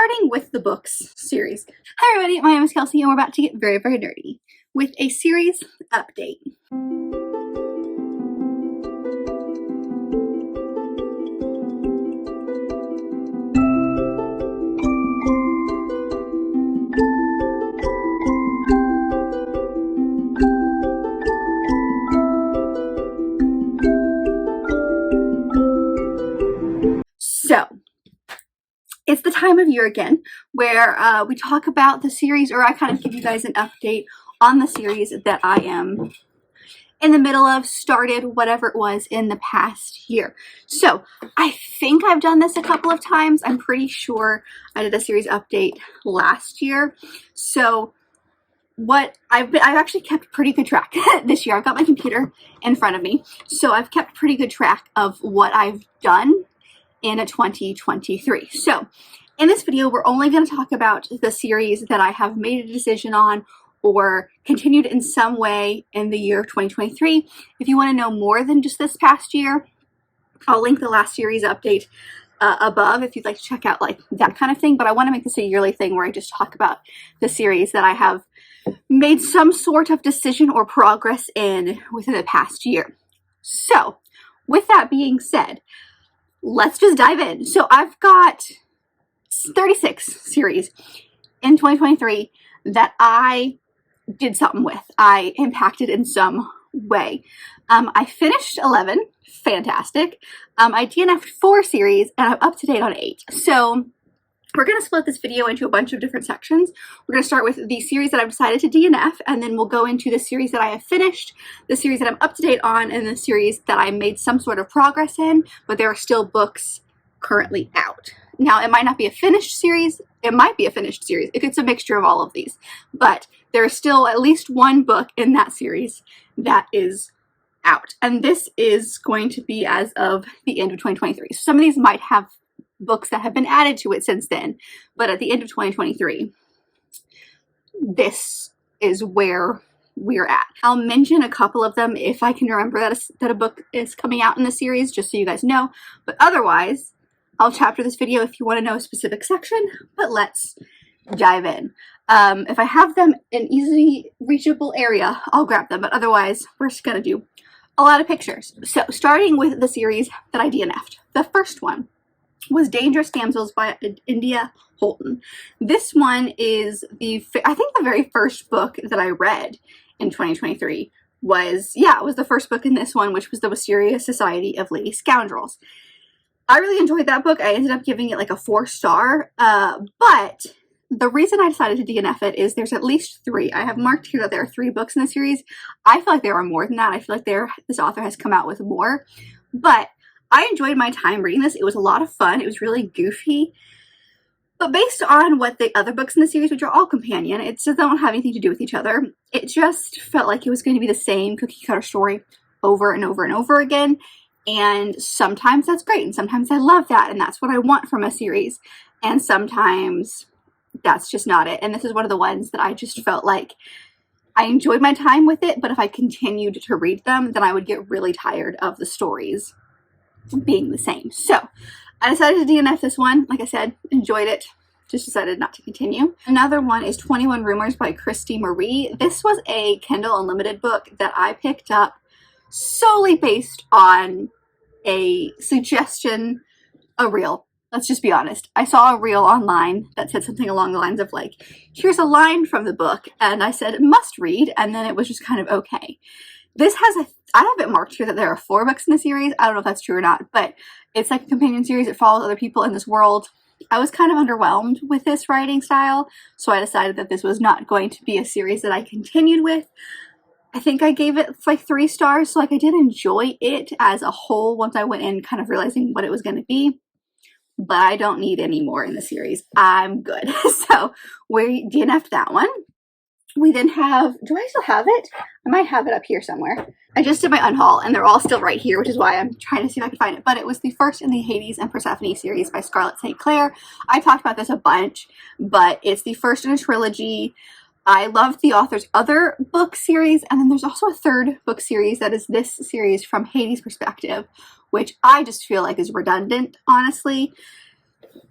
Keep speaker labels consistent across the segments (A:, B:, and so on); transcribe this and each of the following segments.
A: starting with the books series. Hi everybody, my name is Kelsey and we're about to get very, very nerdy with a series update. So, it's the time of year again where we talk about the series, or I kind of give you guys an update on the series that I am in the middle of, started, whatever it was in the past year. So, I think I've done this a couple of times. I'm pretty sure I did a series update last year. So, I've actually kept pretty good track this year. I've got my computer in front of me, so I've kept pretty good track of what I've done in 2023. So in this video, we're only going to talk about the series that I have made a decision on or continued in some way in the year 2023. If you want to know more than just this past year, I'll link the last series update above if you'd like to check out like that kind of thing. But I want to make this a yearly thing where I just talk about the series that I have made some sort of decision or progress in within the past year. So with that being said, let's just dive in. So I've got 36 series in 2023 that I did something with. I impacted in some way. I finished 11, fantastic. I DNFed 4 series and I'm up to date on 8. So we're going to split this video into a bunch of different sections. We're going to start with the series that I've decided to DNF, and then we'll go into the series that I have finished, the series that I'm up to date on, and the series that I made some sort of progress in, but there are still books currently out. Now, it might not be a finished series. It might be a finished series. It's a mixture of all of these, but there is still at least one book in that series that is out, and this is going to be as of the end of 2023. So some of these might have books that have been added to it since then, but at the end of 2023, this is where we're at. I'll mention a couple of them if I can remember that a book is coming out in the series, just so you guys know, but otherwise, I'll chapter this video if you want to know a specific section, but let's dive in. If I have them in easily reachable area, I'll grab them, but otherwise, we're just gonna do a lot of pictures. So, starting with the series that I DNF'd, the first one was Dangerous Damsels by India Holton. This one is I think the very first book that I read in 2023 was the first book in this one, which was The Wisteria Society of Lady Scoundrels. I really enjoyed that book. I ended up giving it like a 4-star, but the reason I decided to DNF it is there's at least 3. I have marked here that there are 3 books in the series. I feel like there are more than that. I feel like this author has come out with more, but I enjoyed my time reading this. It was a lot of fun. It was really goofy. But based on what the other books in the series, which are all companion, it just don't have anything to do with each other. It just felt like it was going to be the same cookie cutter story over and over and over again. And sometimes that's great. And sometimes I love that. And that's what I want from a series. And sometimes that's just not it. And this is one of the ones that I just felt like I enjoyed my time with it. But if I continued to read them, then I would get really tired of the stories being the same. So I decided to DNF this one. Like I said, enjoyed it, just decided not to continue. Another one is 21 Rumors by Christy Marie. This was a Kindle Unlimited book that I picked up solely based on a suggestion, a reel. Let's just be honest. I saw a reel online that said something along the lines of like, here's a line from the book, and I said must read, and then it was just kind of okay. This has I have it marked here that there are 4 books in the series. I don't know if that's true or not, but it's like a companion series. It follows other people in this world. I was kind of underwhelmed with this writing style, so I decided that this was not going to be a series that I continued with. I think I gave it like 3 stars, so like I did enjoy it as a whole once I went in kind of realizing what it was going to be, but I don't need any more in the series. I'm good. So we DNF'd that one. We then have, do I still have it? I might have it up here somewhere. I just did my unhaul and they're all still right here, which is why I'm trying to see if I can find it. But it was the first in the Hades and Persephone series by Scarlett St. Clair. I talked about this a bunch, but it's the first in a trilogy. I love the author's other book series, and then there's also a 3rd book series that is this series from Hades' perspective, which I just feel like is redundant, honestly.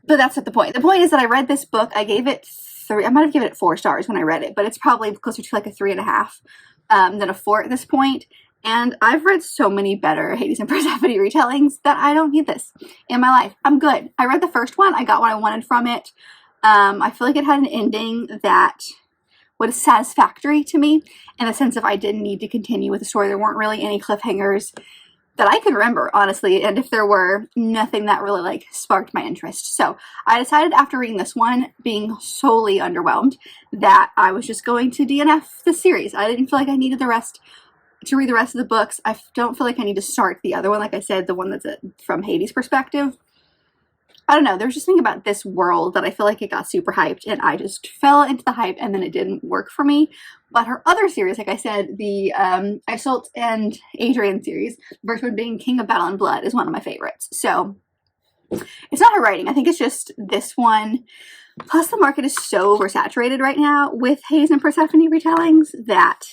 A: But that's not the point. The point is that I read this book. I gave it 3. I might have given it 4 stars when I read it, but it's probably closer to like a 3.5 than a 4 at this point. And I've read so many better Hades and Persephone retellings that I don't need this in my life. I'm good. I read the first one. I got what I wanted from it. I feel like it had an ending that was satisfactory to me in the sense of I didn't need to continue with the story. There weren't really any cliffhangers that I can remember, honestly, and if there were, nothing that really like sparked my interest. So I decided after reading this one, being solely underwhelmed, that I was just going to DNF the series. I didn't feel like I needed to read the rest of the books. I don't feel like I need to start the other one, like I said, the one that's from Hades' perspective. I don't know, there's just something about this world that I feel like it got super hyped, and I just fell into the hype, and then it didn't work for me. But her other series, like I said, the Iseult and Adrian series, the first one being King of Battle and Blood, is one of my favorites. So it's not her writing. I think it's just this one. Plus, the market is so oversaturated right now with Hades and Persephone retellings that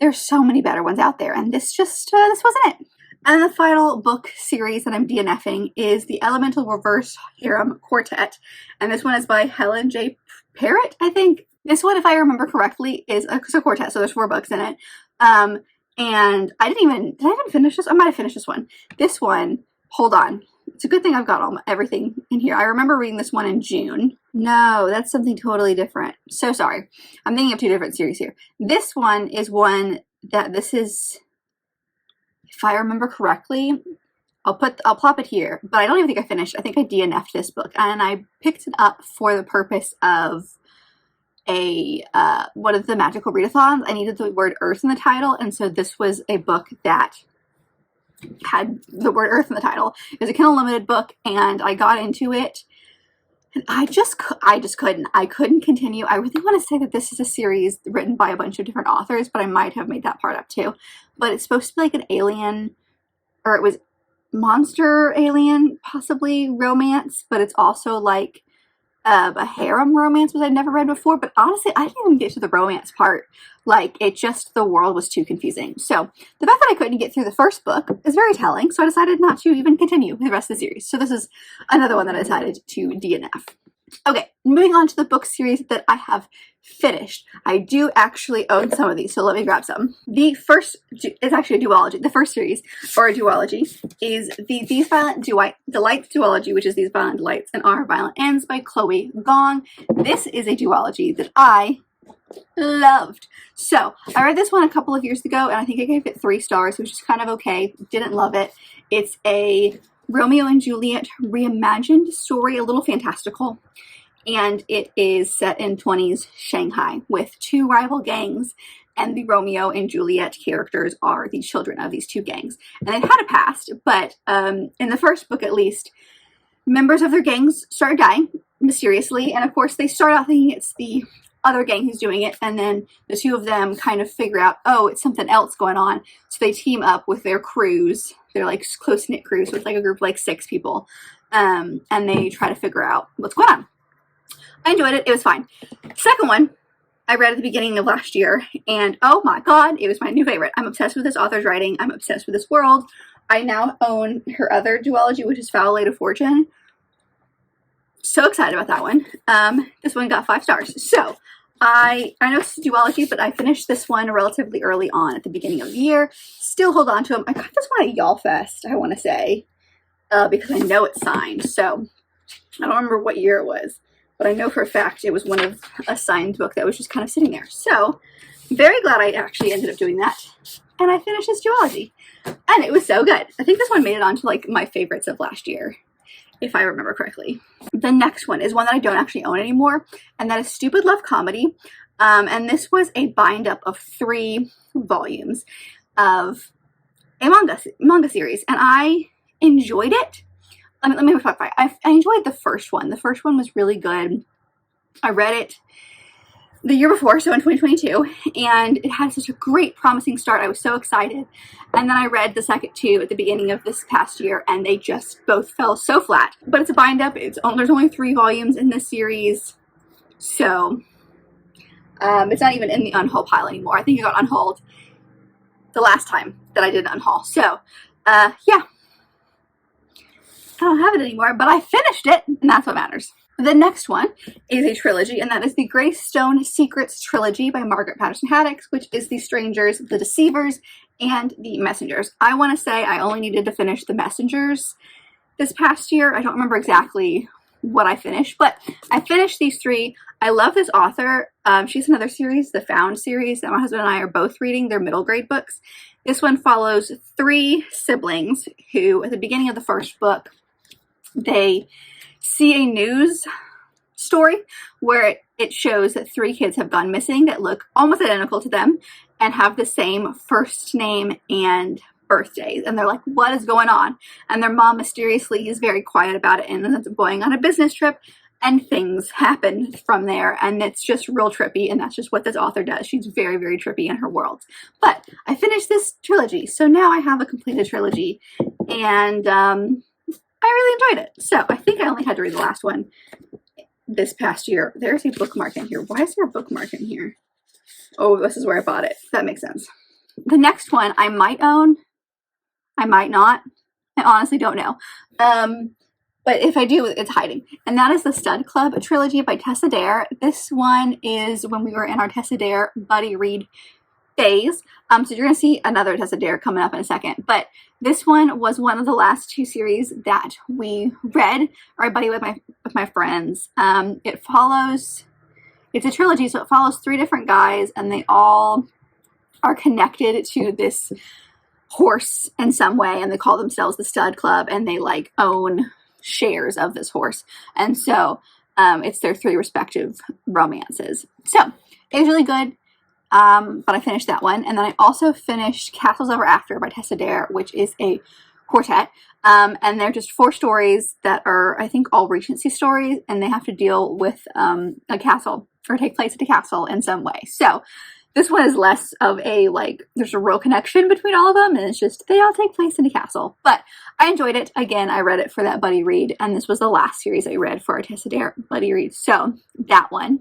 A: there's so many better ones out there, and this wasn't it. And the final book series that I'm DNFing is the Elemental Reverse Harem Quartet. And this one is by Helen J. Parrott, I think. This one, if I remember correctly, is a quartet, so there's 4 books in it. And did I even finish this? I might have finished this one. This one, hold on. It's a good thing I've got everything in here. I remember reading this one in June. No, that's something totally different. So sorry. I'm thinking of 2 different series here. This one is one that if I remember correctly, I'll plop it here, but I don't even think I finished. I think I DNF'd this book, and I picked it up for the purpose of one of the magical readathons. I needed the word earth in the title, and so this was a book that had the word earth in the title. It was a Kindle Limited book, and I got into it, and I just couldn't. I couldn't continue. I really want to say that this is a series written by a bunch of different authors, but I might have made that part up too. But it's supposed to be like an alien, or it was monster alien, possibly romance, but it's also like a harem romance, which I'd never read before. But honestly, I didn't even get to the romance part. Like, the world was too confusing. So the fact that I couldn't get through the first book is very telling. So I decided not to even continue with the rest of the series. So this is another one that I decided to DNF. Okay, moving on to the book series that I have finished. I do actually own some of these, so let me grab some. The first is actually a duology. The first series, or a duology, is the These Violent Delights duology, which is These Violent Delights and Our Violent Ends by Chloe Gong. This is a duology that I loved. So I read this one a couple of years ago, and I think I gave it 3 stars, which is kind of okay. Didn't love it. It's a Romeo and Juliet reimagined story, a little fantastical, and it is set in 20s Shanghai with 2 rival gangs, and the Romeo and Juliet characters are the children of these 2 gangs. And they've had a past, but in the first book at least, members of their gangs start dying mysteriously, and of course they start out thinking it's the other gang who's doing it, and then the 2 of them kind of figure out, oh, it's something else going on, so they team up with their crews. They're like close-knit crews with like a group of like 6 people, and they try to figure out what's going on. I enjoyed it. It was fine. Second one I read at the beginning of last year, and oh my god, it was my new favorite. I'm obsessed with this author's writing. I'm obsessed with this world. I now own her other duology, which is Foul Blade of Fortune. So excited about that one. This one got 5 stars. So I know it's a duology, but I finished this one relatively early on at the beginning of the year. Still hold on to them. I got this one at Y'all Fest, I want to say, because I know it's signed. So I don't remember what year it was, but I know for a fact it was one of a signed book that was just kind of sitting there. So very glad I actually ended up doing that. And I finished this duology. And it was so good. I think this one made it onto like my favorites of last year, if I remember correctly. The next one is one that I don't actually own anymore, and that is Stupid Love Comedy. And this was a bind-up of 3 volumes of a manga series, and I enjoyed it. Let me talk about it. I enjoyed the first one. The first one was really good. I read it the year before, so in 2022, and it had such a great, promising start. I was so excited. And then I read the second 2 at the beginning of this past year, and they just both fell so flat. But it's a bind-up. There's only 3 volumes in this series, so it's not even in the unhaul pile anymore. I think it got unhauled the last time that I did an unhaul. So, yeah. I don't have it anymore, but I finished it, and that's what matters. The next one is a trilogy, and that is the Greystone Secrets trilogy by Margaret Patterson Haddix, which is The Strangers, The Deceivers, and The Messengers. I want to say I only needed to finish The Messengers this past year. I don't remember exactly what I finished, but I finished these three. I love this author. She's another series, the Found series, that my husband and I are both reading. They're middle grade books. This one follows three siblings who, at the beginning of the first book, they see a news story where it shows that three kids have gone missing that look almost identical to them and have the same first name and birthdays. And they're like, what is going on? And their mom mysteriously is very quiet about it and ends up going on a business trip, and things happen from there. And it's just real trippy, and that's just what this author does. She's very, very trippy in her world. But I finished this trilogy, so now I have a completed trilogy, and I really enjoyed it. So I think I only had to read the last one this past year. There's a bookmark in here. Why is there a bookmark in here? Oh, this is where I bought it. That makes sense. The next one I might own. I might not. I honestly don't know. But if I do, it's hiding. And that is the Stud Club trilogy by Tessa Dare. This one is when we were in our Tessa Dare buddy read phase. So you're going to see another Tessa Dare coming up in a second. But this one was one of the last two series that we read, or I buddy with my friends. It's a trilogy, so it follows three different guys, and they all are connected to this horse in some way, and they call themselves the Stud Club, and they like own shares of this horse. And so it's their three respective romances. So it was really good. But I finished that one. And then I also finished Castles Ever After by Tessa Dare, which is a quartet. And they're just 4 stories that are, I think, all Regency stories, and they have to deal with a castle, or take place at a castle in some way. So this one is less of a, like, there's a real connection between all of them, and it's just, they all take place in a castle. But I enjoyed it. Again, I read it for that buddy read, and this was the last series I read for our Tessa Dare buddy read. So that one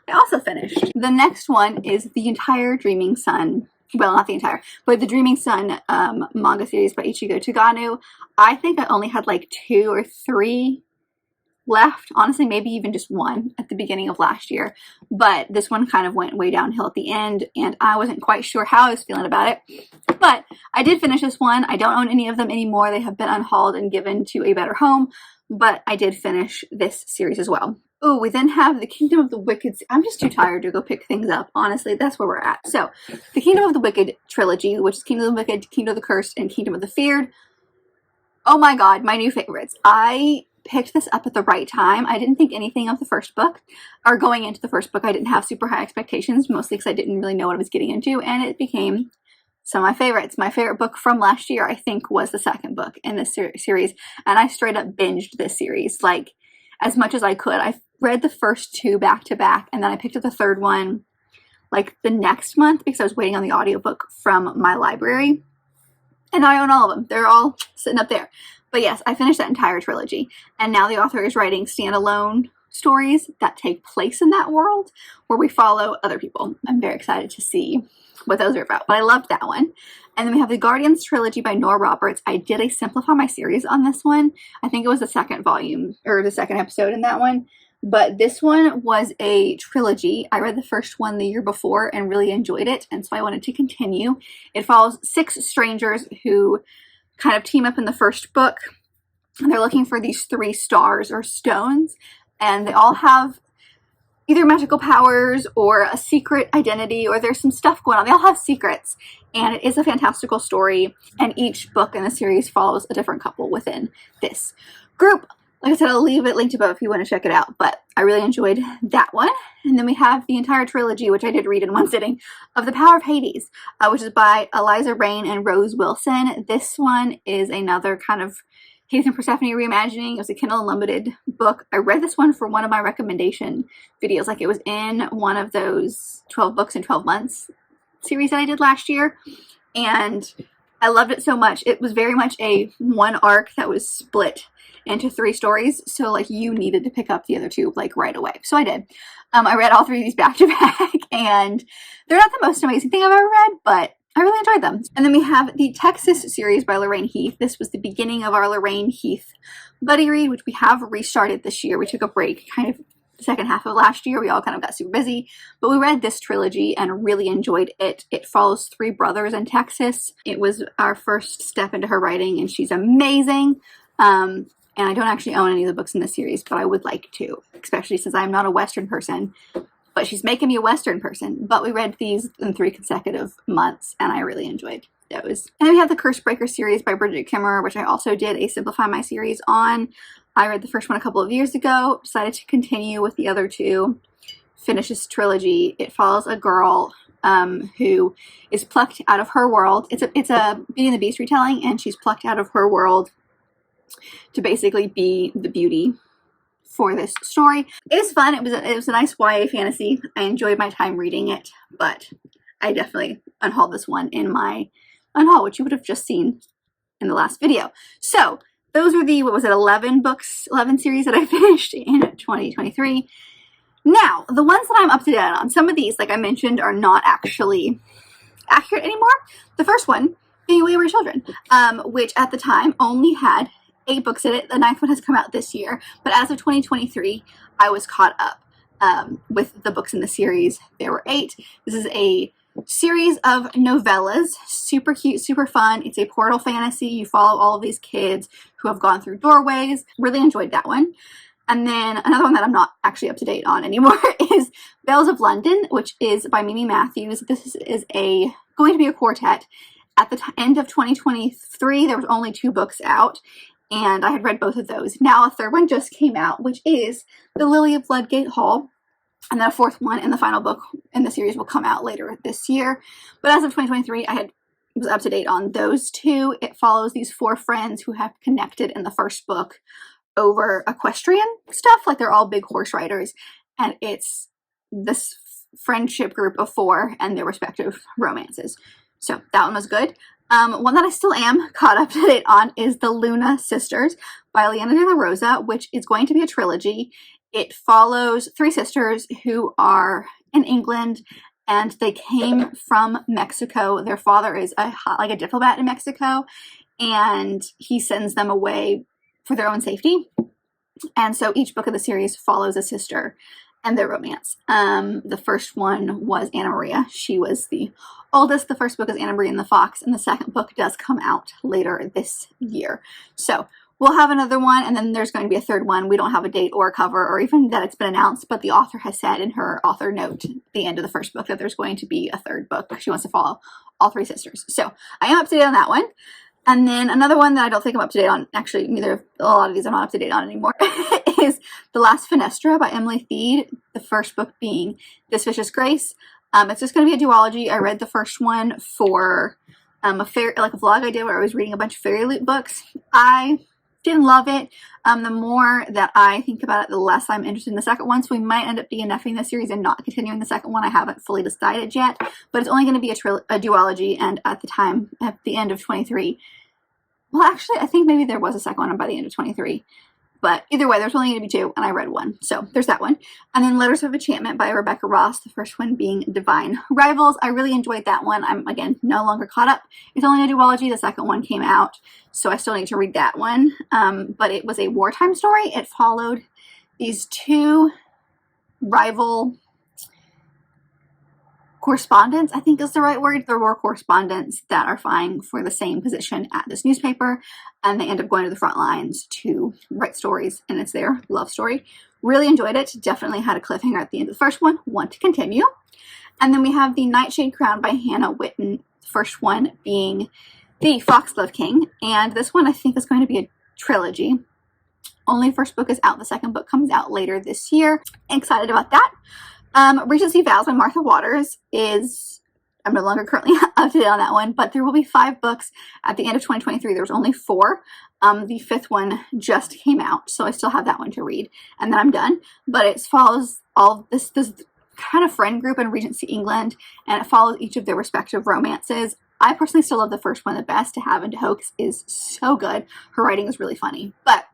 A: I also finished. The next one is the entire Dreaming Sun, well, not the entire, but the Dreaming Sun manga series by Ichigo Togano. I think I only had like 2 or 3 left. Honestly, maybe even just 1 at the beginning of last year. But this one kind of went way downhill at the end, and I wasn't quite sure how I was feeling about it. But I did finish this one. I don't own any of them anymore. They have been unhauled and given to a better home. But I did finish this series as well. Oh, we then have the Kingdom of the Wicked. I'm just too tired to go pick things up. Honestly, that's where we're at. So, the Kingdom of the Wicked trilogy, which is Kingdom of the Wicked, Kingdom of the Cursed, and Kingdom of the Feared. Oh my god, my new favorites. I picked this up at the right time. I didn't think anything of the first book, or going into the first book, I didn't have super high expectations, mostly because I didn't really know what I was getting into, and it became some of my favorites. My favorite book from last year, I think, was the second book in this series, and I straight up binged this series, like, as much as I could. I read the first 2 back to back, and then I picked up the third one like the next month because I was waiting on the audiobook from my library. And I own all of them. They're all sitting up there. But yes, I finished that entire trilogy. And now the author is writing standalone stories that take place in that world where we follow other people. I'm very excited to see what those are about. But I loved that one. And then we have the Guardians trilogy by Nora Roberts. I did a Simplify My Series on this one. I think it was the second volume, or the second episode in that one. But this one was a trilogy. I read the first one the year before and really enjoyed it, and so I wanted to continue. It follows 6 strangers who kind of team up in the first book, and they're looking for these 3 stars or stones, and they all have either magical powers or a secret identity, or there's some stuff going on. They all have secrets, and it is a fantastical story, and each book in the series follows a different couple within this group. Like I said, I'll leave it linked above if you want to check it out, but I really enjoyed that one. And then we have the entire trilogy, which I did read in one sitting, of The Power of Hades, which is by Eliza Rain and Rose Wilson. This one is another kind of Hades and Persephone reimagining. It was a Kindle Unlimited book. I read this one for one of my recommendation videos, like it was in one of those 12 books in 12 months series that I did last year, and I loved it so much. It was very much a one arc that was split into 3 stories, so like you needed to pick up the other 2 like right away. So I did. I read all 3 of these back to back, and they're not the most amazing thing I've ever read, but I really enjoyed them. And then we have the Texas series by Lorraine Heath. This was the beginning of our Lorraine Heath buddy read, which we have restarted this year. We took a break kind of the second half of last year. We all kind of got super busy, but we read this trilogy and really enjoyed it. It follows three brothers in Texas. It was our first step into her writing, and she's amazing. And I don't actually own any of the books in this series, but I would like to, especially since I'm not a Western person. But she's making me a Western person. But we read these in 3 consecutive months, and I really enjoyed those. And then we have the Cursebreaker series by Bridget Kimmerer, which I also did a Simplify My series on. I read the first one a couple of years ago, decided to continue with the other two, finish this trilogy. It follows a girl who is plucked out of her world. It's a Beauty and the Beast retelling, and she's plucked out of her world to basically be the beauty for this story. It was fun. It was a nice YA fantasy. I enjoyed my time reading it, but I definitely unhauled this one in my unhaul, which you would have just seen in the last video. So those were the, what was it, 11 books, 11 series that I finished in 2023. Now, the ones that I'm up to date on, some of these, like I mentioned, are not actually accurate anymore. The first one being We Were Children, which at the time only had 8 books in it. The 9th one has come out this year, but as of 2023, I was caught up with the books in the series. There were 8. This is a series of novellas, super cute, super fun. It's a portal fantasy. You follow all of these kids who have gone through doorways. Really enjoyed that one. And then another one that I'm not actually up to date on anymore is Bells of London, which is by Mimi Matthews. This is going to be a quartet. At the end of 2023, there was only 2 books out, and I had read both of those. Now a third one just came out, which is The Lily of Ludgate Hall. And then a 4th one and the final book in the series will come out later this year. But as of 2023, I was up to date on those 2. It follows these 4 friends who have connected in the first book over equestrian stuff. Like, they're all big horse riders. And it's this friendship group of 4 and their respective romances. So that one was good. One that I still am caught up to date on is The Luna Sisters by Liana de la Rosa, which is going to be a trilogy. It follows 3 sisters who are in England, and they came from Mexico. Their father is like a diplomat in Mexico, and he sends them away for their own safety. And so each book of the series follows a sister and their romance. The first one was Anna Maria. She was the oldest. The first book is Anna Maria and the Fox, and the second book does come out later this year. So we'll have another one, and then there's going to be a third one. We don't have a date or a cover or even that it's been announced, but the author has said in her author note at the end of the first book that there's going to be a third book. She wants to follow all 3 sisters. So I am up to date on that one. And then another one that I don't think I'm up to date on, actually a lot of these I'm not up to date on anymore, is The Last Fenestra by Emily Thied, the first book being This Vicious Grace. It's just going to be a duology. I read the first one for a vlog I did where I was reading a bunch of Fairy Loot books. I didn't love it. The more that I think about it, the less I'm interested in the second one. So we might end up DNFing the series and not continuing the second one. I haven't fully decided yet, but it's only going to be a duology. And at the end of 23, well, actually, I think maybe there was a second one by the end of 23. But either way, there's only going to be 2, and I read 1. So there's that one. And then Letters of Enchantment by Rebecca Ross, the first one being Divine Rivals. I really enjoyed that one. I'm, again, no longer caught up. It's only a duology. The second one came out, so I still need to read that one. But it was a wartime story. It followed these 2 rival correspondents, I think is the right word. There were correspondents that are vying for the same position at this newspaper, and they end up going to the front lines to write stories, and it's their love story. Really enjoyed it. Definitely had a cliffhanger at the end of the first one. Want to continue. And then we have The Nightshade Crown by Hannah Witten, the first one being The Foxglove King, and this one I think is going to be a trilogy. Only first book is out. The second book comes out later this year. Excited about that. Regency Vows by Martha Waters I'm no longer currently up to date on that one, but there will be 5 books at the end of 2023. There was only 4. The 5th one just came out, so I still have that one to read, and then I'm done. But it follows all this kind of friend group in Regency England, and it follows each of their respective romances. I personally still love the first one the best. To Have and to Hoax is so good. Her writing is really funny. But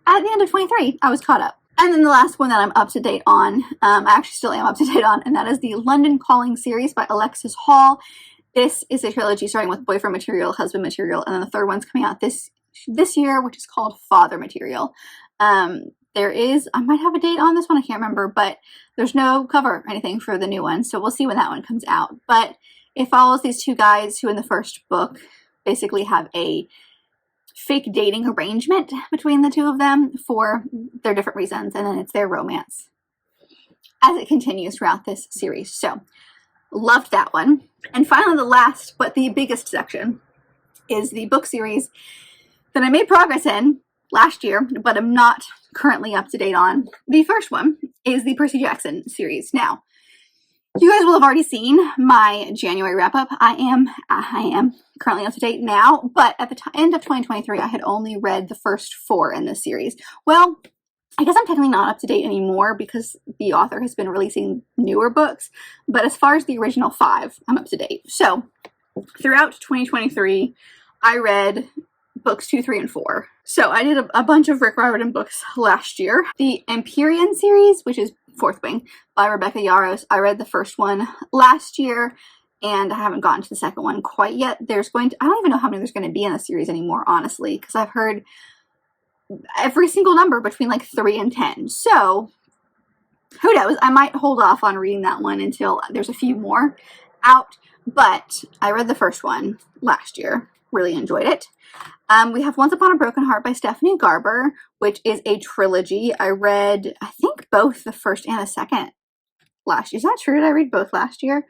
A: at the end of 23, I was caught up. And then the last one that I'm up to date on, I actually still am up to date on, and that is the London Calling series by Alexis Hall. This is a trilogy starting with Boyfriend Material, Husband Material, and then the third one's coming out this year, which is called Father Material. There is, I might have a date on this one, I can't remember, but there's no cover or anything for the new one, so we'll see when that one comes out. But it follows these two guys who in the first book basically have a fake dating arrangement between the two of them for their different reasons, and then it's their romance as it continues throughout this series. So, loved that one. And finally, the last, but the biggest section is the book series that I made progress in last year, but I'm not currently up to date on. The first one is the Percy Jackson series. Now, you guys will have already seen my January wrap-up. I am currently up to date now, but at the end of 2023, I had only read the first 4 in this series. Well, I guess I'm technically not up to date anymore because the author has been releasing newer books, but as far as the original 5, I'm up to date. So, throughout 2023, I read books 2, 3, and 4. So I did a bunch of Rick Riordan books last year. The Empyrean series, which is Fourth Wing by Rebecca Yarros, I read the first one last year, and I haven't gotten to the second one quite yet. I don't even know how many there's going to be in the series anymore, honestly, because I've heard every single number between like 3 and 10. So who knows? I might hold off on reading that one until there's a few more out, but I read the first one last year. Really enjoyed it. We have Once Upon a Broken Heart by Stephanie Garber, which is a trilogy. I read, I think, both the first and the second last year. Is that true? Did I read both last year?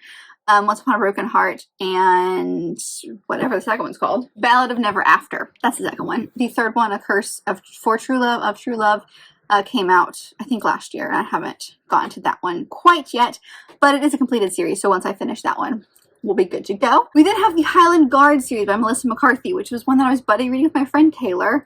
A: Once Upon a Broken Heart and whatever the second one's called. Ballad of Never After. That's the second one. The third one, A Curse for True Love, came out, I think, last year. And I haven't gotten to that one quite yet, but it is a completed series. So once I finish that one, we'll be good to go. We then have the Highland Guard series by Melissa McCarthy, which was one that I was buddy reading with my friend Taylor.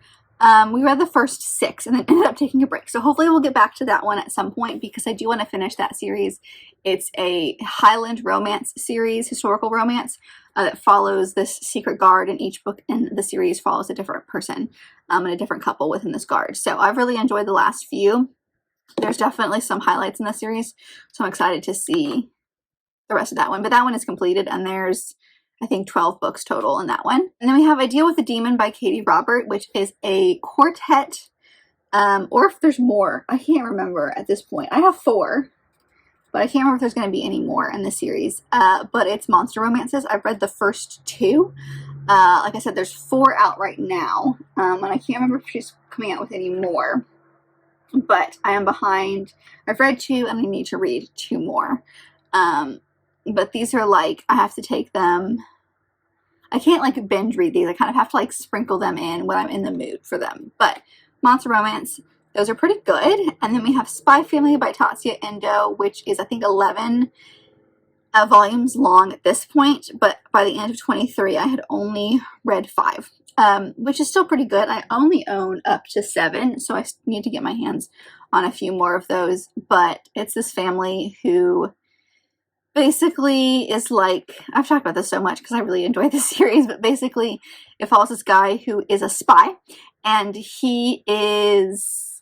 A: We read the first 6 and then ended up taking a break. So hopefully we'll get back to that one at some point because I do want to finish that series. It's a Highland romance series, historical romance, that follows this secret guard, and each book in the series follows a different person and a different couple within this guard. So I've really enjoyed the last few. There's definitely some highlights in the series, so I'm excited to see the rest of that one. But that one is completed, and there's, I think, 12 books total in that one. And then we have I Deal with a Demon by Katie Robert, which is a quartet, or if there's more. I can't remember at this point. I have 4, but I can't remember if there's going to be any more in the series. But it's monster romances. I've read the first 2. Like I said, there's 4 out right now, and I can't remember if she's coming out with any more. But I am behind. I've read 2, and I need to read 2 more. But these are like, I have to take them, I can't like binge read these. I kind of have to like sprinkle them in when I'm in the mood for them. But monster romance, those are pretty good. And then we have Spy Family by Tatsia Endo, which is I think 11 volumes long at this point. But by the end of 23, I had only read 5, which is still pretty good. I only own up to 7, so I need to get my hands on a few more of those. But it's this family who basically is like, I've talked about this so much because I really enjoy this series, but basically it follows this guy who is a spy, and he is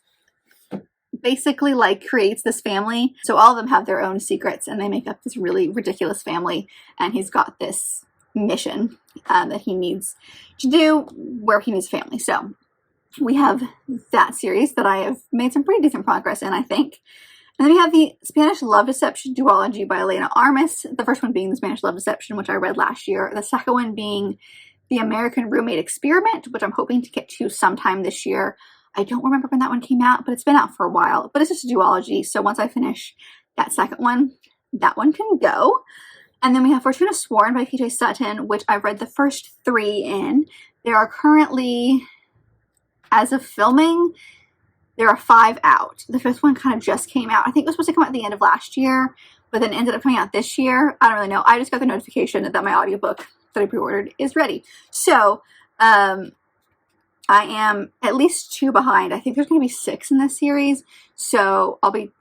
A: basically like creates this family. So all of them have their own secrets, and they make up this really ridiculous family, and he's got this mission that he needs to do where he needs family. So we have that series that I have made some pretty decent progress in, I think. And then we have the Spanish Love Deception duology by Elena Armas. The first one being the Spanish Love Deception, which I read last year. The second one being the American Roommate Experiment, which I'm hoping to get to sometime this year. I don't remember when that one came out, but it's been out for a while. But it's just a duology, so once I finish that second one, that one can go. And then we have Fortuna Sworn by PJ Sutton, which I've read the first 3 in. There are currently, as of filming, there are 5 out. The 5th one kind of just came out. I think it was supposed to come out at the end of last year, but then ended up coming out this year. I don't really know. I just got the notification that my audiobook that I pre-ordered is ready. So, I am at least 2 behind. I think there's going to be 6 in this series. So,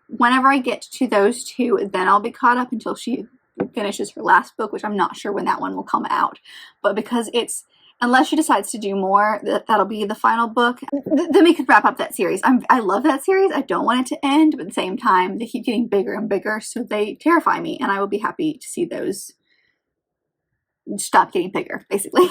A: whenever I get to those 2, then I'll be caught up until she finishes her last book, which I'm not sure when that one will come out. But because unless she decides to do more, that'll be the final book. Then we could wrap up that series. I love that series. I don't want it to end, but at the same time, they keep getting bigger and bigger, so they terrify me, and I will be happy to see those stopped getting bigger, basically.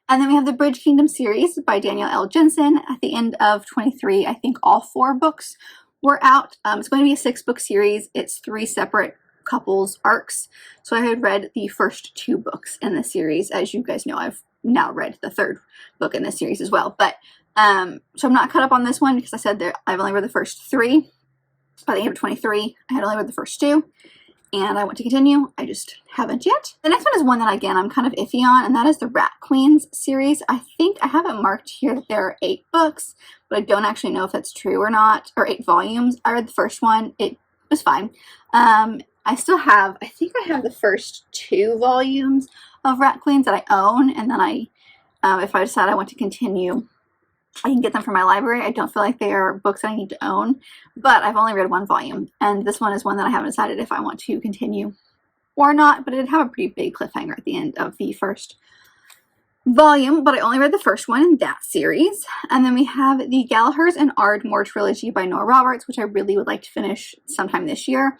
A: And then we have the Bridge Kingdom series by Danielle L. Jensen. At the end of 23, I think all 4 books were out. It's going to be a 6-book series. It's 3 separate couples arcs. So I had read the first 2 books in the series. As you guys know, I've now read the 3rd book in this series as well. But so I'm not caught up on this one because I said that I've only read the first 3. By the end of 23, I had only read the first 2. And I want to continue. I just haven't yet. The next one is one that, again, I'm kind of iffy on, and that is the Rat Queens series. I think I have it marked here that there are 8 books, but I don't actually know if that's true or not, or 8 volumes. I read the first one. It was fine. I still have, I think I have the first 2 volumes of Rat Queens that I own, and then if I decide I want to continue, I can get them from my library. I don't feel like they are books that I need to own, but I've only read 1 volume, and this one is one that I haven't decided if I want to continue or not, but it did have a pretty big cliffhanger at the end of the first volume, but I only read the first one in that series. And then we have the Gallagher's and Ardmore trilogy by Nora Roberts, which I really would like to finish sometime this year.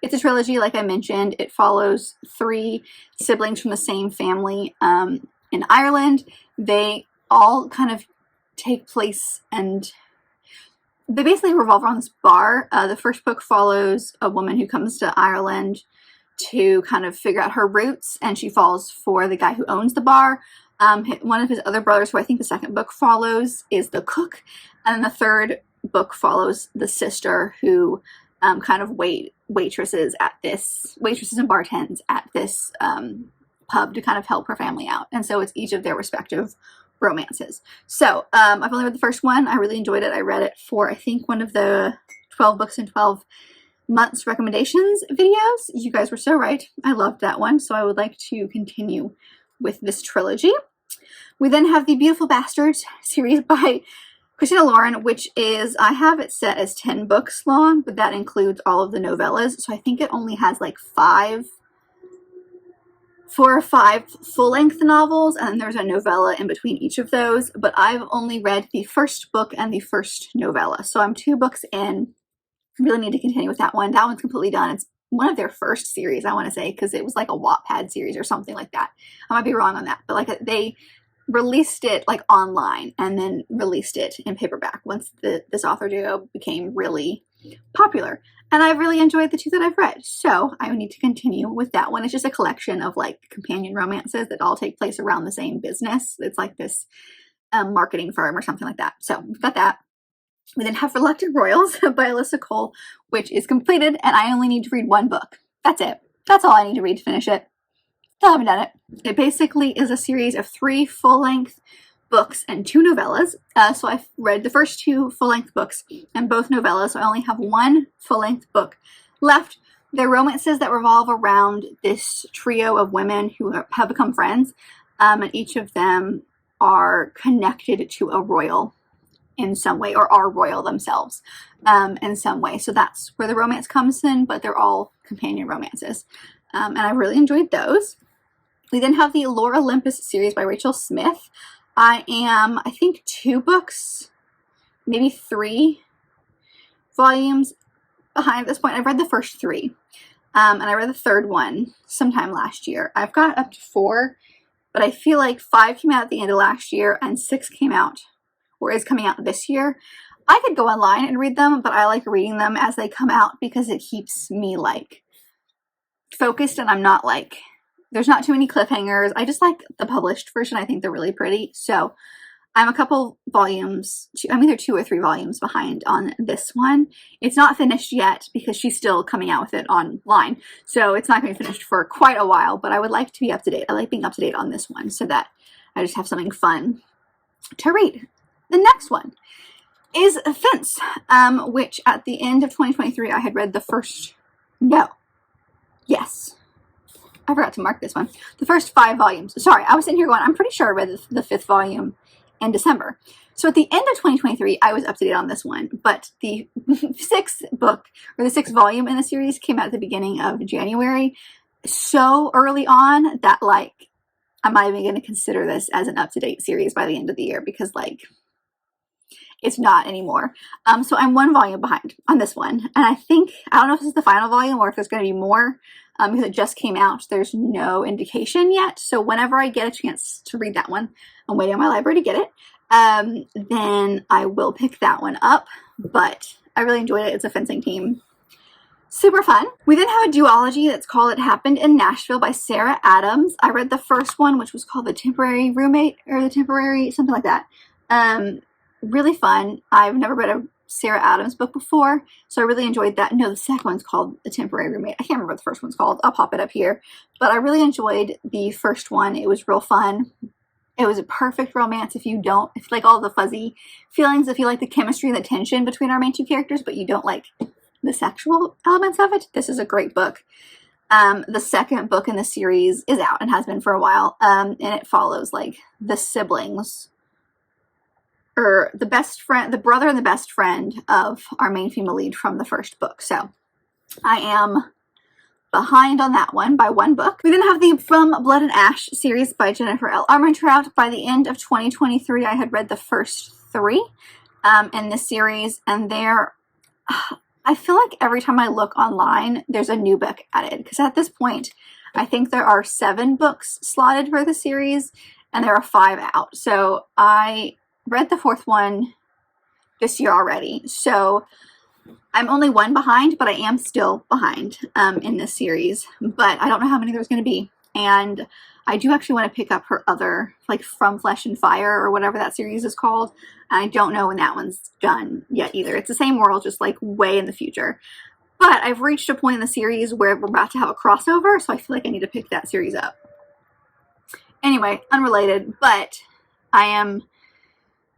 A: It's a trilogy, like I mentioned. It follows 3 siblings from the same family in Ireland. They all kind of take place, and they basically revolve around this bar. The first book follows a woman who comes to Ireland to kind of figure out her roots, and she falls for the guy who owns the bar. One of his other brothers, who I think the second book follows, is the cook, and the 3rd book follows the sister who kind of waitresses and bartends at this pub to kind of help her family out. And so it's each of their respective romances. So I've only read the first one. I really enjoyed it. I read it for, I think, one of the 12 books in 12 months recommendations videos. You guys were so right. I loved that one. So I would like to continue with this trilogy. We then have the Beautiful Bastards series by Christina Lauren, which is, I have it set as 10 books long, but that includes all of the novellas. So I think it only has like 4 or 5 full-length novels, and there's a novella in between each of those, but I've only read the first book and the first novella, so I'm 2 books in. Really need to continue with that one. That one's completely done. It's one of their first series, I want to say, because it was like a Wattpad series or something like that. I might be wrong on that, but like they released it like online and then released it in paperback once this author duo became really popular. And I've really enjoyed the 2 that I've read. So I would need to continue with that one. It's just a collection of like companion romances that all take place around the same business. It's like this marketing firm or something like that. So we've got that. We then have Reluctant Royals by Alyssa Cole, which is completed, and I only need to read 1 book. That's it. That's all I need to read to finish it. Still haven't done it. It basically is a series of 3 full-length books and 2 novellas. So I've read the first 2 full-length books and both novellas, so I only have 1 full-length book left. They're romances that revolve around this trio of women who have become friends, and each of them are connected to a royal in some way, or are royal themselves in some way. So that's where the romance comes in, but they're all companion romances. And I really enjoyed those. We then have the Lore Olympus series by Rachel Smith. I think 2 books, maybe 3 volumes behind at this point. I've read the first 3, and I read the 3rd one sometime last year. I've got up to 4, but I feel like 5 came out at the end of last year and 6 came out, or is coming out this year. I could go online and read them, but I like reading them as they come out because it keeps me like focused, and I'm not like, there's not too many cliffhangers. I just like the published version. I think they're really pretty. So I'm a couple volumes, I'm either 2 or 3 volumes behind on this one. It's not finished yet because she's still coming out with it online. So it's not going to be finished for quite a while, but I would like to be up to date. I like being up to date on this one so that I just have something fun to read. The next one is Fence, which at the end of 2023, I had read the first, I forgot to mark this one. The first 5 volumes. Sorry, I was sitting here going, I'm pretty sure I read the 5th volume in December. So at the end of 2023, I was up to date on this one, but the 6th book, or the 6th volume in the series came out at the beginning of January, so early on that like, I'm not even going to consider this as an up-to-date series by the end of the year because like, it's not anymore. So I'm 1 volume behind on this one. And I don't know if this is the final volume or if there's going to be more because it just came out. There's no indication yet. So whenever I get a chance to read that one, I'm waiting on my library to get it. Then I will pick that one up. But I really enjoyed it. It's a fencing team. Super fun. We then have a duology that's called It Happened in Nashville by Sarah Adams. I read the first one, which was called The Temporary Roommate, or The Temporary, something like that. Really fun. I've never read a Sarah Adams book before, so I really enjoyed that. No, the second one's called The Temporary Roommate. I can't remember what the first one's called. I'll pop it up here. But I really enjoyed the first one. It was real fun. It was a perfect romance if you like all the fuzzy feelings, if you like the chemistry and the tension between our main 2 characters, but you don't like the sexual elements of it. This is a great book. The second book in the series is out and has been for a while, and it follows like the siblings, or the brother and the best friend of our main female lead from the first book. So I am behind on that one by 1 book. We then have the From Blood and Ash series by Jennifer L. Armentrout. By the end of 2023, I had read the first 3 in this series, and I feel like every time I look online, there's a new book added, because at this point, I think there are 7 books slotted for the series, and there are 5 out. So I read the 4th one this year already. So I'm only 1 behind, but I am still behind in this series. But I don't know how many there's going to be. And I do actually want to pick up her other, like From Flesh and Fire or whatever that series is called. I don't know when that one's done yet either. It's the same world, just like way in the future. But I've reached a point in the series where we're about to have a crossover, so I feel like I need to pick that series up. Anyway, unrelated, but I am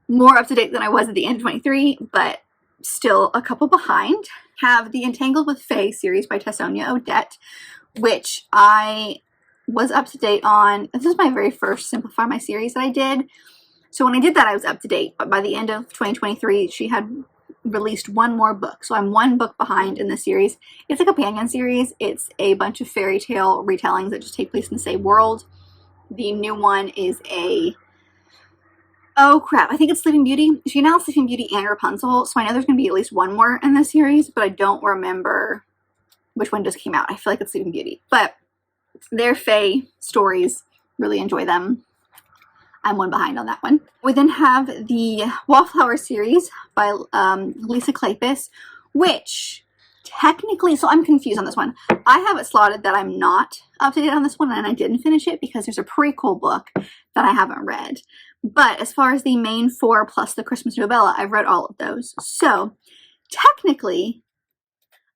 A: more up to date than I was at the end of 23, but still a couple behind. Have the Entangled with Fae series by Tessonia Odette, which I was up to date on. This is my very first Simplify My series that I did. So when I did that, I was up to date. But by the end of 2023, she had released 1 more book. So I'm 1 book behind in the series. It's a companion series. It's a bunch of fairy tale retellings that just take place in the same world. The new one is oh crap, I think it's Sleeping Beauty. She announced Sleeping Beauty and Rapunzel. So I know there's going to be at least 1 more in this series, but I don't remember which one just came out. I feel like it's Sleeping Beauty. But they're Fae stories. Really enjoy them. I'm 1 behind on that one. We then have the Wallflower series by Lisa Kleypas, which technically, so I'm confused on this one. I have it slotted that I'm not up to date on this one, and I didn't finish it because there's a prequel book that I haven't read. But as far as the main 4 plus the Christmas novella, I've read all of those. So technically,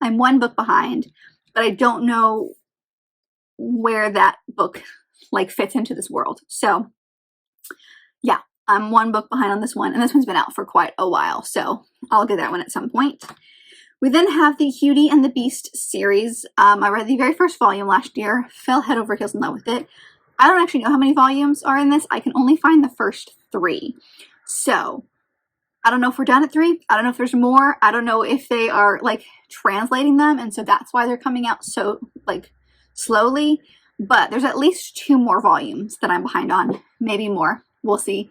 A: I'm 1 book behind, but I don't know where that book like fits into this world. So yeah, I'm 1 book behind on this one, and this one's been out for quite a while, so I'll get that one at some point. We then have the Cutie and the Beast series. I read the very first volume last year, fell head over heels in love with it. I don't actually know how many volumes are in this. I can only find the first 3. So I don't know if we're done at 3. I don't know if there's more. I don't know if they are like translating them, and so that's why they're coming out so like slowly. But there's at least 2 more volumes that I'm behind on, maybe more. We'll see.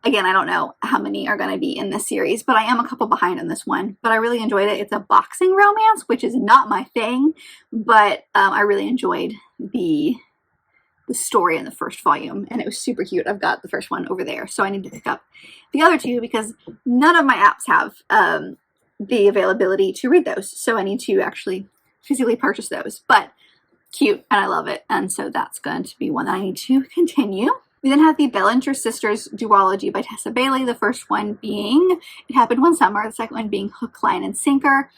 A: Again, I don't know how many are going to be in this series, but I am a couple behind on this one. But I really enjoyed it. It's a boxing romance, which is not my thing, but I really enjoyed the story in the first volume, and it was super cute. I've got the first one over there, so I need to pick up the other 2 because none of my apps have the availability to read those, so I need to actually physically purchase those. But cute, and I love it, and so that's going to be one that I need to continue. We then have the Bellinger Sisters duology by Tessa Bailey, the first one being It Happened One Summer, the second one being Hook, Line, and Sinker.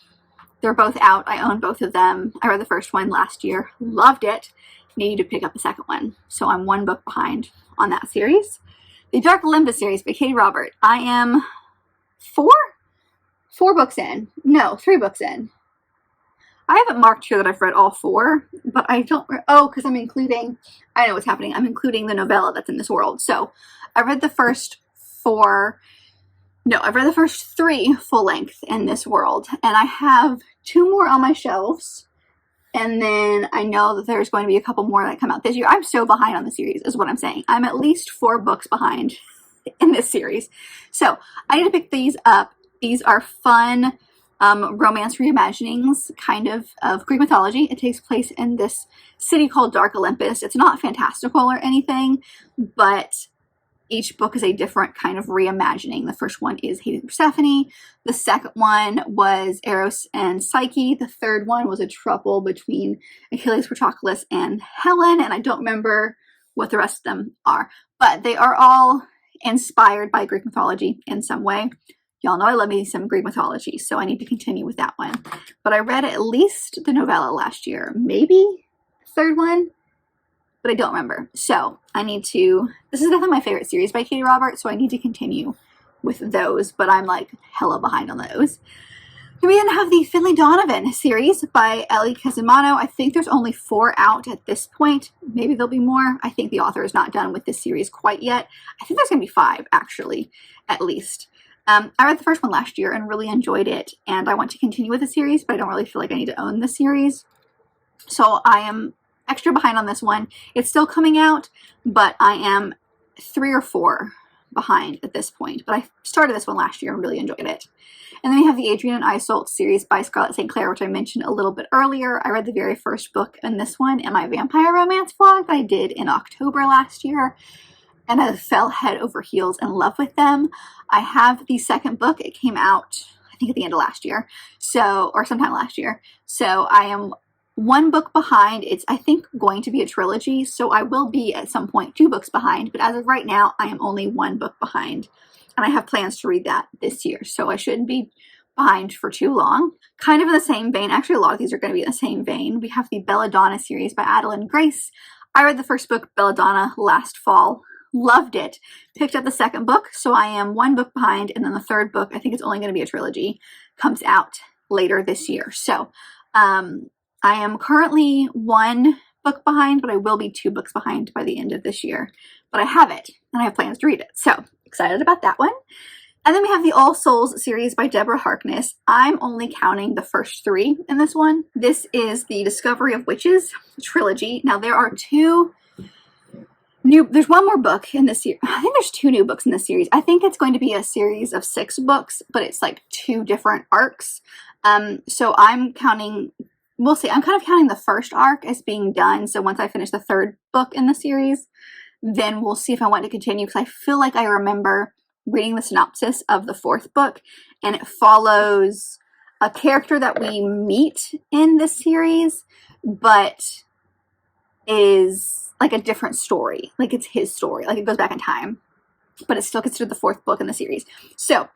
A: They're both out. I own both of them. I read the first one last year, loved it. Need to pick up the second one, so I'm 1 book behind on that series. The Dark Olympus series by Katie Robert. I am 4 books in. No, 3 books in. I haven't marked here that I've read all 4, but I don't, because I'm including, I know what's happening. I'm including the novella that's in this world. So I read the first 3 full length in this world, and I have 2 more on my shelves. And then I know that there's going to be a couple more that come out this year. I'm so behind on the series is what I'm saying. I'm at least 4 books behind in this series. So I need to pick these up. These are fun romance reimaginings kind of Greek mythology. It takes place in this city called Dark Olympus. It's not fantastical or anything, but each book is a different kind of reimagining. The first one is Hades and Persephone. The second one was Eros and Psyche. The third one was a trouble between Achilles, Patroclus, and Helen. And I don't remember what the rest of them are. But they are all inspired by Greek mythology in some way. Y'all know I love me some Greek mythology, so I need to continue with that one. But I read at least the novella last year. Maybe the third one, but I don't remember. So I need to, this is definitely my favorite series by Katie Roberts, so I need to continue with those, but I'm like hella behind on those. We then have the Finley Donovan series by Ellie Casimano. I think there's only 4 out at this point. Maybe there'll be more. I think the author is not done with this series quite yet. I think there's going to be 5, actually, at least. I read the first one last year and really enjoyed it, and I want to continue with the series, but I don't really feel like I need to own the series. So I am extra behind on this one. It's still coming out, but I am 3 or 4 behind at this point. But I started this one last year and really enjoyed it. And then we have the Adrian and Iseult series by Scarlett St. Clair, which I mentioned a little bit earlier. I read the very first book in this one in my vampire romance vlog that I did in October last year, and I fell head over heels in love with them. I have the second book. It came out, I think, at the end of last year, or sometime last year. So I am 1 book behind. It's, I think, going to be a trilogy, so I will be at some point 2 books behind, but as of right now, I am only 1 book behind, and I have plans to read that this year, so I shouldn't be behind for too long. Kind of in the same vein, actually a lot of these are going to be in the same vein, we have the Belladonna series by Adeline Grace. I read the first book, Belladonna, last fall. Loved it. Picked up the second book, so I am 1 book behind, and then the third book, I think it's only going to be a trilogy, comes out later this year. So I am currently 1 book behind, but I will be 2 books behind by the end of this year. But I have it, and I have plans to read it. So excited about that one. And then we have the All Souls series by Deborah Harkness. I'm only counting the first 3 in this one. This is the Discovery of Witches trilogy. Now there are 2 there's 1 more book in this series. I think there's 2 new books in this series. I think it's going to be a series of 6 books, but it's like 2 different arcs. So I'm counting, we'll see. I'm kind of counting the first arc as being done. So once I finish the 3rd book in the series, then we'll see if I want to continue, because I feel like I remember reading the synopsis of the 4th book, and it follows a character that we meet in this series, but is like a different story. Like it's his story. Like it goes back in time, but it's still considered the 4th book in the series. So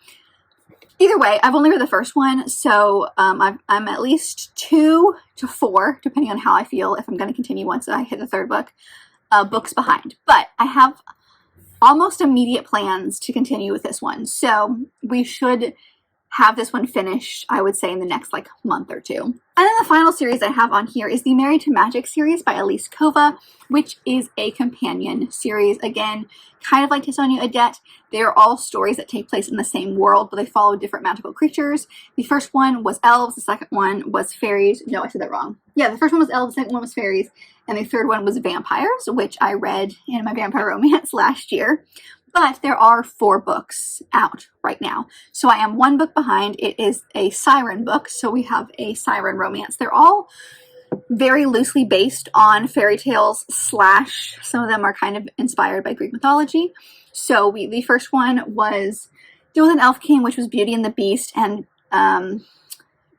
A: either way, I've only read the first one, so I'm at least 2 to 4, depending on how I feel, if I'm going to continue once I hit the 3rd book, books behind. But I have almost immediate plans to continue with this one, so we should have this one finished, I would say, in the next like month or 2. And then the final series I have on here is the Married to Magic series by Elise Kova, which is a companion series. Again, kind of like Titania Adet, they are all stories that take place in the same world, but they follow different magical creatures. The first one was elves, the second one was fairies. No, I said that wrong. Yeah, the first one was elves, the second one was fairies, and the third one was vampires, which I read in my vampire romance last year. But there are 4 books out right now. So I am 1 book behind. It is a siren book, so we have a siren romance. They're all very loosely based on fairy tales / some of them are kind of inspired by Greek mythology. So the first one was Deal with an Elf King, which was Beauty and the Beast and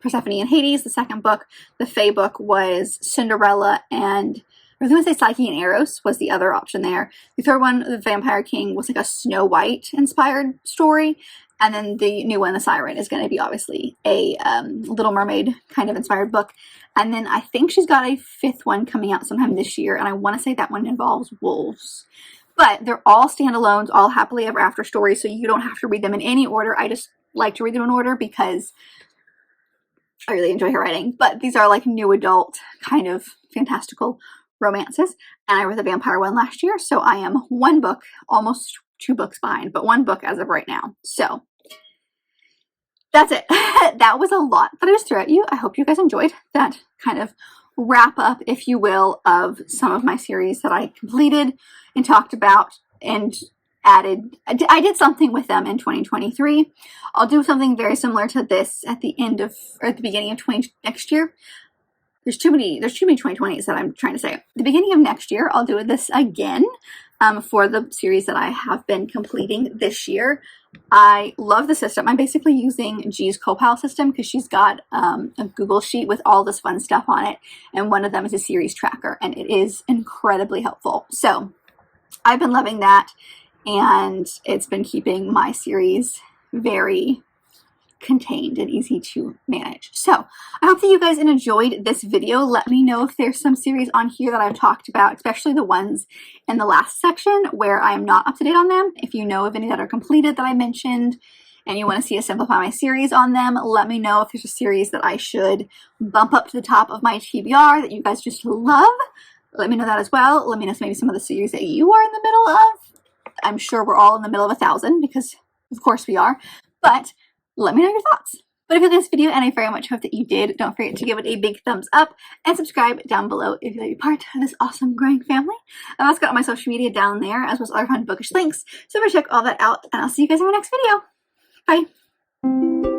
A: Persephone and Hades. The second book, the Fae book, was Cinderella and I was going to say Psyche and Eros was the other option there. The third one, The Vampire King, was like a Snow White inspired story. And then the new one, The Siren, is going to be obviously a Little Mermaid kind of inspired book. And then I think she's got a 5th one coming out sometime this year. And I want to say that one involves wolves. But they're all standalones, all happily ever after stories. So you don't have to read them in any order. I just like to read them in order because I really enjoy her writing. But these are like new adult kind of fantastical romances, and I read the vampire one last year, so I am 1 book, almost 2 books behind, but 1 book as of right now. So that's it. That was a lot that I just threw at you. I hope you guys enjoyed that kind of wrap up, if you will, of some of my series that I completed and talked about and I did something with them in 2023. I'll do something very similar to this at the end of, or at the beginning of next year. There's too many 2020s that I'm trying to say. At the beginning of next year, I'll do this again for the series that I have been completing this year. I love the system. I'm basically using G's Copile system because she's got a Google sheet with all this fun stuff on it, and one of them is a series tracker, and it is incredibly helpful. So I've been loving that, and it's been keeping my series very contained and easy to manage. So I hope that you guys enjoyed this video. Let me know if there's some series on here that I've talked about, especially the ones in the last section where I am not up to date on them. If you know of any that are completed that I mentioned and you want to see a Simplify My series on them, let me know if there's a series that I should bump up to the top of my TBR that you guys just love. Let me know that as well. Let me know maybe some of the series that you are in the middle of. I'm sure we're all in the middle of 1,000 because of course we are, but let me know your thoughts. But if you liked this video, and I very much hope that you did, don't forget to give it a big thumbs up and subscribe down below if you'd like to be part of this awesome growing family. I've also got all my social media down there, as well as other fun bookish links, so check all that out, and I'll see you guys in my next video. Bye!